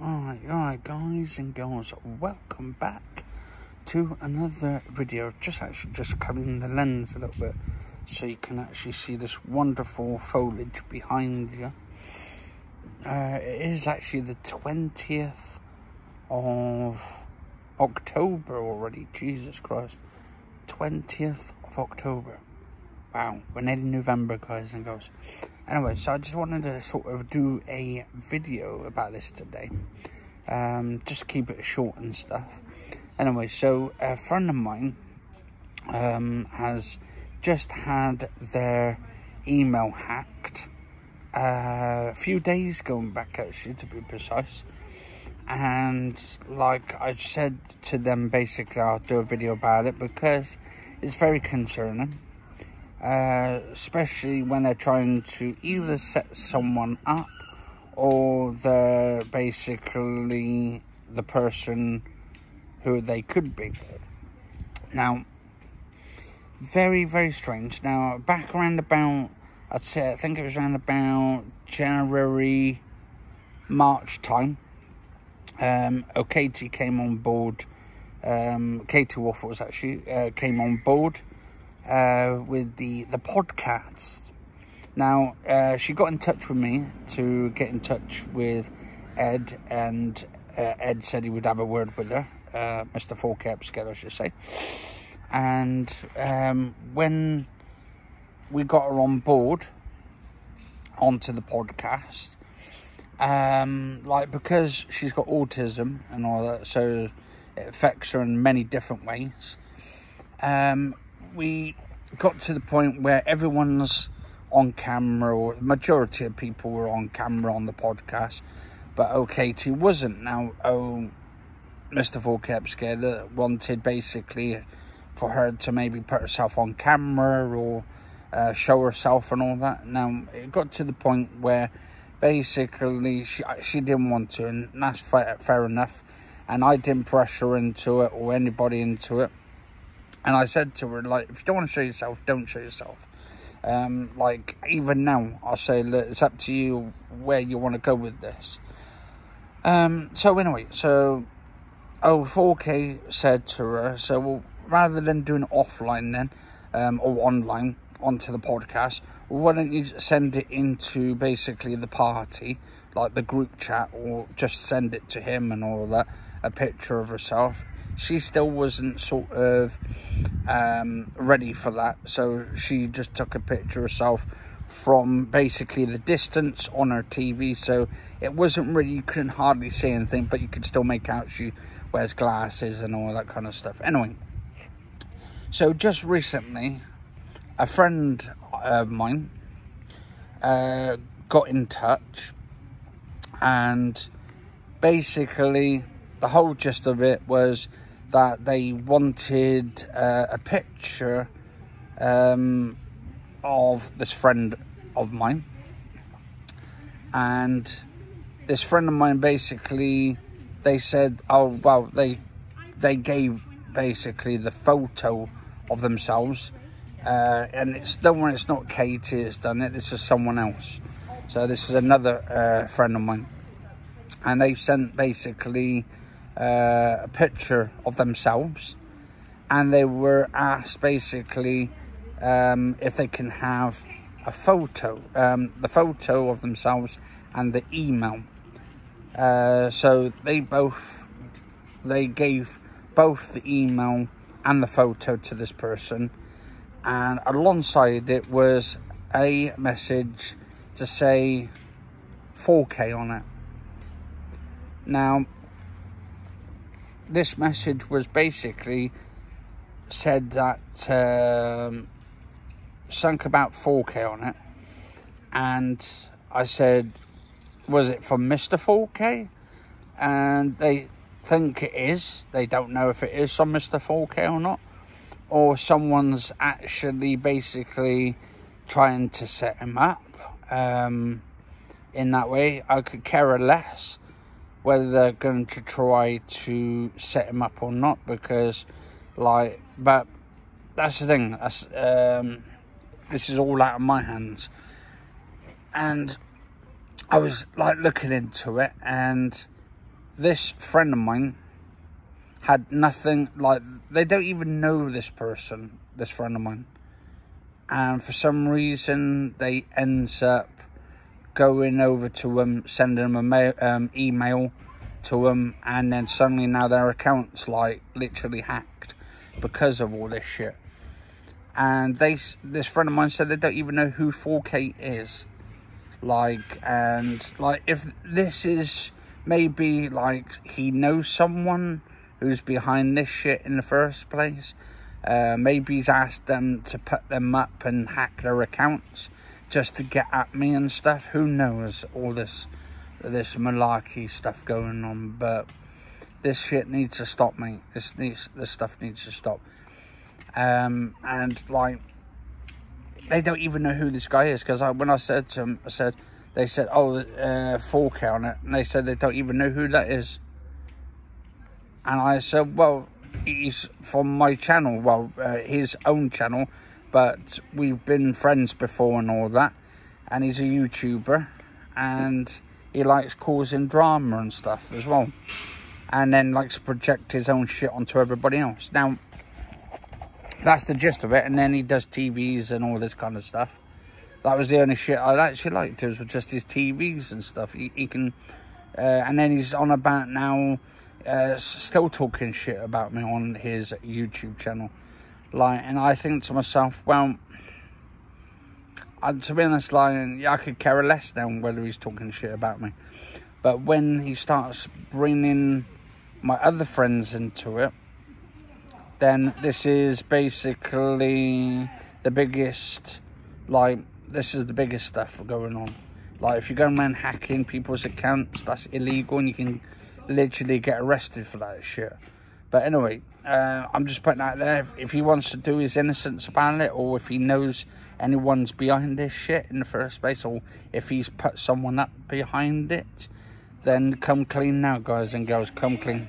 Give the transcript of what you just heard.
Alright guys and girls, welcome back to another video. Just cutting the lens a little bit so you can actually see this wonderful foliage behind you. It is actually the 20th of October already. Jesus Christ, 20th of October. Wow, we're nearly November, guys and girls. Anyway, so I just wanted to sort of do a video about this today. Just keep it short and stuff. Anyway, so a friend of mine has just had their email hacked a few days going back, actually, to be precise. And like I said to them, basically I'll do a video about it because it's very concerning. Especially when they're trying to either set someone up or they're basically the person who they could be. Now, very, very strange. Now, back around about, I think it was around about January, March time, Katie came on board. Katie Waffles actually came on board with the podcast. Now, she got in touch with me to get in touch with Ed, and Ed said he would have a word with her, Mr. 4KUPSCALER, I should say. And when we got her on board onto the podcast, like, because she's got autism and all that, so it affects her in many different ways. We got to the point where everyone's on camera, or the majority of people were on camera on the podcast, but Katie wasn't. Now, Mr. 4KUPSCALER wanted basically for her to maybe put herself on camera or show herself and all that. Now, it got to the point where basically she didn't want to, and that's fair enough, and I didn't pressure into it or anybody into it. And I said to her, like, if you don't want to show yourself, don't show yourself. Like, even now, I'll say, look, it's up to you where you want to go with this. So anyway, so 4K said to her, so well, rather than doing it offline then, or online, onto the podcast, well, why don't you send it into basically the party, like the group chat, or just send it to him and all that, a picture of herself. She still wasn't sort of ready for that, so she just took a picture of herself from basically the distance on her TV, so it wasn't really, you couldn't hardly see anything, but you could still make out she wears glasses and all that kind of stuff. Anyway, so just recently, a friend of mine got in touch, and basically the whole gist of it was that they wanted a picture of this friend of mine. And this friend of mine, basically, they said, oh, well, they gave basically the photo of themselves. And don't worry, it's not Katie that's done it, this is someone else. So this is another friend of mine. And they sent basically a picture of themselves, and they were asked basically if they can have a photo, the photo of themselves and the email. So they gave both the email and the photo to this person, and alongside it was a message to say 4K on it. Now, this message was basically said that sunk about 4K on it, and I said, was it from Mr. 4K? And they think it is. They don't know if it is from Mr. 4K or not, or someone's actually basically trying to set him up in that way. I could care less whether they're going to try to set him up or not, because, like, but that's the thing, that's this is all out of my hands. And I was like looking into it, and this friend of mine had nothing, like, they don't even know this person, this friend of mine. And for some reason, they ends up going over to him, sending him a email to him, and then suddenly now their account's, like, literally hacked because of all this shit. And this friend of mine said they don't even know who 4K is. Like, and, like, if this is maybe, like, he knows someone who's behind this shit in the first place. Maybe he's asked them to put them up and hack their accounts just to get at me and stuff. Who knows? All this malarkey stuff going on. But this shit needs to stop, mate. This stuff needs to stop. And, like, they don't even know who this guy is. Because when I said to them, they said, oh, 4K on it. And they said they don't even know who that is. And I said, well, he's from my channel, well, his own channel, but we've been friends before and all that. And he's a YouTuber, and he likes causing drama and stuff as well. And then likes to project his own shit onto everybody else. Now, that's the gist of it. And then he does TVs and all this kind of stuff. That was the only shit I actually liked, it was just his TVs and stuff. He can, and then he's on about now, still talking shit about me on his YouTube channel. Like, and I think to myself, well, to be honest, like, yeah, I could care less now whether he's talking shit about me. But when he starts bringing my other friends into it, then this is basically the biggest, like, this is the biggest stuff going on. Like, if you're going around hacking people's accounts, that's illegal, and you can literally get arrested for that shit. But anyway, I'm just putting out there, if he wants to do his innocence about it, or if he knows anyone's behind this shit in the first place, or if he's put someone up behind it, then come clean now, guys and girls, come clean.